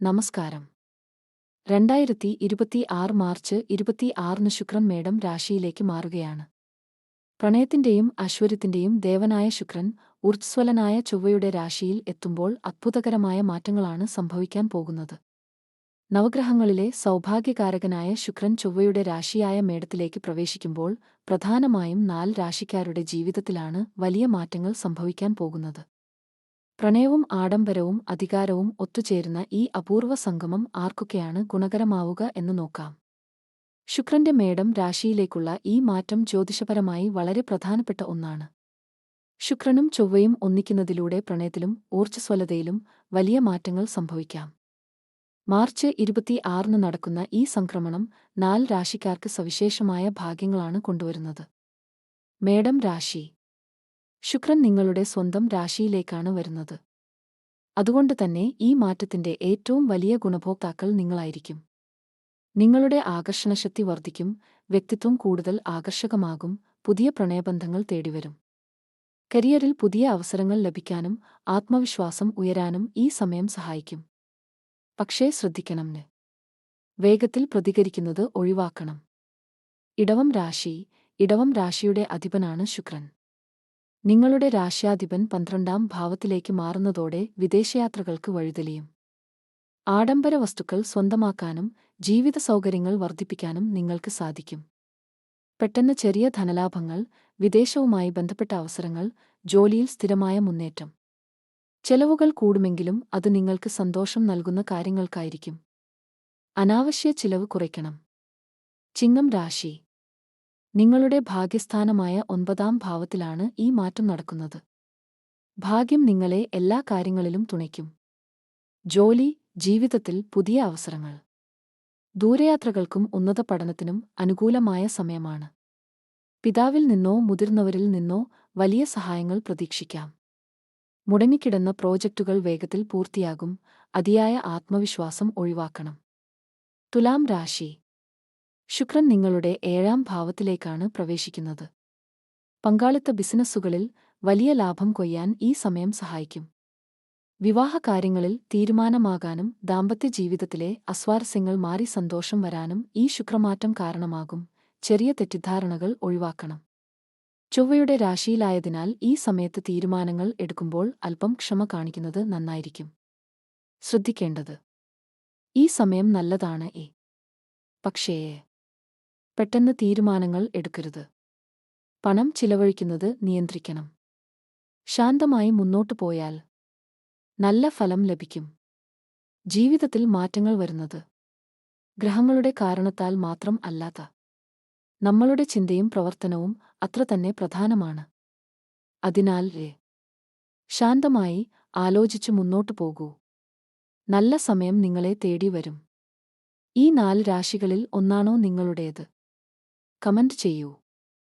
നമസ്കാരം. 2026 മാർച്ച് 26 ശുക്രൻ മേടം രാശിയിലേക്ക് മാറുകയാണ്. പ്രണയത്തിന്റെയും ഐശ്വര്യത്തിന്റെയും ദേവനായ ശുക്രൻ ഊർജ്ജ്വലനായ ചൊവ്വയുടെ രാശിയിൽ എത്തുമ്പോൾ അത്ഭുതകരമായ മാറ്റങ്ങളാണ് സംഭവിക്കാൻ പോകുന്നത്. നവഗ്രഹങ്ങളിലെ സൗഭാഗ്യകാരകനായ ശുക്രൻ ചൊവ്വയുടെ രാശിയായ മേടത്തിലേക്ക് പ്രവേശിക്കുമ്പോൾ പ്രധാനമായും 4 രാശിക്കാരുടെ ജീവിതത്തിലാണ് വലിയ മാറ്റങ്ങൾ സംഭവിക്കാൻ പോകുന്നത്. പ്രണയവും ആഡംബരവും അധികാരവും ഒത്തുചേരുന്ന ഈ അപൂർവ സംഗമം ആർക്കൊക്കെയാണ് ഗുണകരമാവുക എന്ന് നോക്കാം. ശുക്രന്റെ മേടം രാശിയിലേക്കുള്ള ഈ മാറ്റം ജ്യോതിഷപരമായി വളരെ പ്രധാനപ്പെട്ട ഒന്നാണ്. ശുക്രനും ചൊവ്വയും ഒന്നിക്കുന്നതിലൂടെ പ്രണയത്തിലും ഊർജ്ജസ്വലതയിലും വലിയ മാറ്റങ്ങൾ സംഭവിക്കാം. മാർച്ച് 26 നടക്കുന്ന ഈ സംക്രമണം 4 രാശിക്കാർക്ക് സവിശേഷമായ ഭാഗ്യങ്ങളാണ് കൊണ്ടുവരുന്നത്. മേടം രാശി. ശുക്രൻ നിങ്ങളുടെ സ്വന്തം രാശിയിലേക്കാണ് വരുന്നത്. അതുകൊണ്ട് തന്നെ ഈ മാറ്റത്തിന്റെ ഏറ്റവും വലിയ ഗുണഭോക്താക്കൾ നിങ്ങളായിരിക്കും. നിങ്ങളുടെ ആകർഷണശക്തി വർദ്ധിക്കും, വ്യക്തിത്വം കൂടുതൽ ആകർഷകമാകും, പുതിയ പ്രണയബന്ധങ്ങൾ തേടിവരും. കരിയറിൽ പുതിയ അവസരങ്ങൾ ലഭിക്കാനും ആത്മവിശ്വാസം ഉയരാനും ഈ സമയം സഹായിക്കും. പക്ഷേ ശ്രദ്ധിക്കണം, വേഗത്തിൽ പ്രതികരിക്കുന്നത് ഒഴിവാക്കണം. ഇടവം രാശി. ഇടവം രാശിയുടെ അധിപനാണ് ശുക്രൻ. നിങ്ങളുടെ രാശ്യാധിപൻ 12ാം ഭാവത്തിലേക്ക് മാറുന്നതോടെ വിദേശയാത്രകൾക്ക് വഴിതെളിയും. ആഡംബര വസ്തുക്കൾ സ്വന്തമാക്കാനും ജീവിത സൗകര്യങ്ങൾ വർദ്ധിപ്പിക്കാനും നിങ്ങൾക്ക് സാധിക്കും. പെട്ടെന്ന് ചെറിയ ധനലാഭങ്ങൾ, വിദേശവുമായി ബന്ധപ്പെട്ട അവസരങ്ങൾ, ജോലിയിൽ സ്ഥിരമായ മുന്നേറ്റം. ചെലവുകൾ കൂടുമെങ്കിലും അത് നിങ്ങൾക്ക് സന്തോഷം നൽകുന്ന കാര്യങ്ങൾക്കായിരിക്കും. അനാവശ്യ ചിലവ് കുറയ്ക്കണം. ചിങ്ങം രാശി. നിങ്ങളുടെ ഭാഗ്യസ്ഥാനമായ 9ാം ഭാവത്തിലാണ് ഈ മാറ്റം നടക്കുന്നത്. ഭാഗ്യം നിങ്ങളെ എല്ലാ കാര്യങ്ങളിലും തുണയ്ക്കും. ജോലി, ജീവിതത്തിൽ പുതിയ അവസരങ്ങൾ. ദൂരയാത്രകൾക്കും ഉന്നത പഠനത്തിനും അനുകൂലമായ സമയമാണ്. പിതാവിൽ നിന്നോ മുതിർന്നവരിൽ നിന്നോ വലിയ സഹായങ്ങൾ പ്രതീക്ഷിക്കാം. മുടങ്ങിക്കിടന്ന പ്രോജക്റ്റുകൾ വേഗത്തിൽ പൂർത്തിയാകും. അതിയായ ആത്മവിശ്വാസം ഒഴിവാക്കണം. തുലാം രാശി. ശുക്രൻ നിങ്ങളുടെ 7ാം ഭാവത്തിലേക്കാണ് പ്രവേശിക്കുന്നത്. പങ്കാളിത്ത ബിസിനസ്സുകളിൽ വലിയ ലാഭം കൊയ്യാൻ ഈ സമയം സഹായിക്കും. വിവാഹകാര്യങ്ങളിൽ തീരുമാനമാകാനും ദാമ്പത്യ ജീവിതത്തിലെ അസ്വാരസ്യങ്ങൾ മാറി സന്തോഷം വരാനും ഈ ശുക്രമാറ്റം കാരണമാകും. ചെറിയ തെറ്റിദ്ധാരണകൾ ഒഴിവാക്കണം. ചൊവ്വയുടെ രാശിയിലായതിനാൽ ഈ സമയത്ത് തീരുമാനങ്ങൾ എടുക്കുമ്പോൾ അല്പം ക്ഷമ കാണിക്കുന്നത് നന്നായിരിക്കും. ശ്രദ്ധിക്കേണ്ടത്: ഈ സമയം നല്ലതാണ്, പക്ഷേ പെട്ടെന്ന് തീരുമാനങ്ങൾ എടുക്കരുത്. പണം ചിലവഴിക്കുന്നത് നിയന്ത്രിക്കണം. ശാന്തമായി മുന്നോട്ടു പോയാൽ നല്ല ഫലം ലഭിക്കും. ജീവിതത്തിൽ മാറ്റങ്ങൾ വരുന്നത് ഗ്രഹങ്ങളുടെ കാരണത്താൽ മാത്രം അല്ലാത്ത നമ്മളുടെ ചിന്തയും പ്രവർത്തനവും അത്ര തന്നെ പ്രധാനമാണ്. അതിനാൽ ശാന്തമായി ആലോചിച്ച് മുന്നോട്ടു പോകൂ. നല്ല സമയം നിങ്ങളെ തേടി വരും. ഈ 4 രാശികളിൽ ഒന്നാണോ നിങ്ങളുടേത്? കമന്റ് ചെയ്യൂ.